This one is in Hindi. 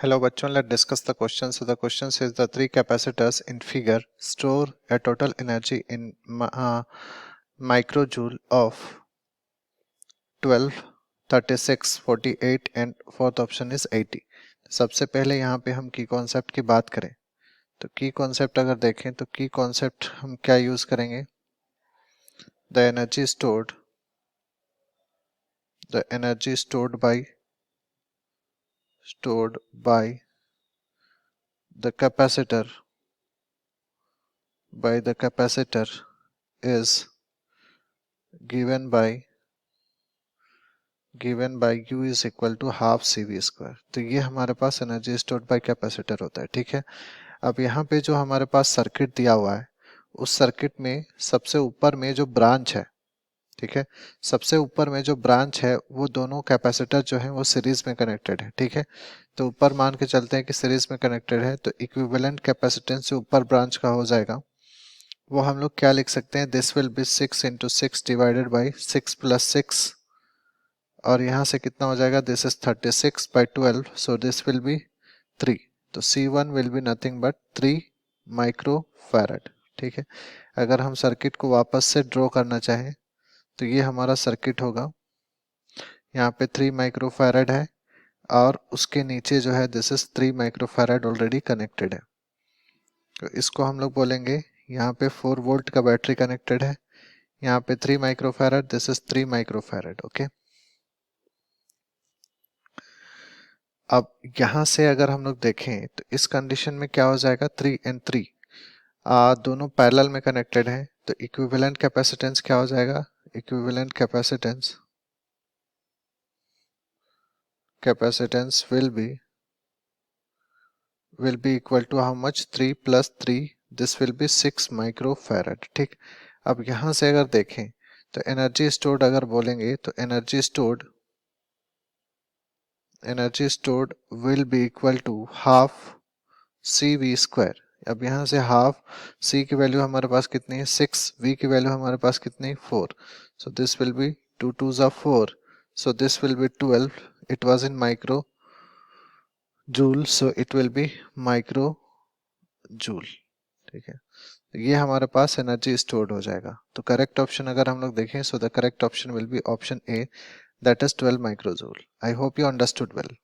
Hello बच्चों, let's discuss the question. So the question says the three capacitors in figure store a total energy in microjoule of 12, 36, 48 and fourth option is 80. सबसे पहले यहाँ पे हम की कॉन्सेप्ट की बात करें तो की कॉन्सेप्ट अगर देखें तो की कॉन्सेप्ट हम क्या यूज करेंगे? The energy stored by the capacitor is given by U is equal to half CV square. तो ये हमारे पास एनर्जी स्टोर्ड बाय कैपेसिटर होता है। ठीक है, अब यहाँ पे जो हमारे पास सर्किट दिया हुआ है उस सर्किट में सबसे ऊपर में जो ब्रांच है, ठीक है, सबसे ऊपर में जो ब्रांच है वो दोनों कैपेसिटर जो है वो सीरीज में कनेक्टेड है। ठीक है, तो ऊपर मान के चलते हैं कि सीरीज में कनेक्टेड है तो इक्विवेलेंट कैपेसिटेंस जो ऊपर ब्रांच का हो जाएगा वो हम लोग क्या लिख सकते हैं? This will be 6 × 6 divided by 6 + 6 और यहाँ से कितना हो जाएगा? This is 36/12 so this will B 3। तो C1 will be nothing but 3 microfarad. ठीक है, अगर हम सर्किट को वापस से ड्रॉ करना चाहें तो ये हमारा सर्किट होगा। यहाँ पे 3 माइक्रोफैरड है और उसके नीचे जो है this is 3 microfarad already connected है। तो इसको हम लोग बोलेंगे, यहाँ पे 4 वोल्ट का बैटरी कनेक्टेड है, यहाँ पे 3 microfarad, this is 3 microfarad. Okay, अब यहाँ से अगर हम लोग देखें तो इस कंडीशन में क्या हो जाएगा? 3 और 3 दोनों पैरेलल में कनेक्टेड हैं तो इक्विवेलेंट कैपेसिटेंस क्या हो जाएगा? Equivalent capacitance will be equal to how much? 3 + 3, this will be 6 microfarad. ठीक, अब यहाँ से अगर देखें तो एनर्जी स्टोर्ड अगर बोलेंगे तो energy stored will be equal to half CV square. अब यहाँ से हाफ C की वैल्यू हमारे पास कितनी है? 6, V की वैल्यू हमारे पास कितनी है? 4। So this will B 2 × 2 = 4, so this will B 12। It was in micro joule so it will be micro joule. ठीक है, तो ये हमारे पास एनर्जी स्टोर्ड हो जाएगा। तो करेक्ट ऑप्शन अगर हम लोग देखें so the correct option will be option A, that is 12 micro joule. I hope you understood well.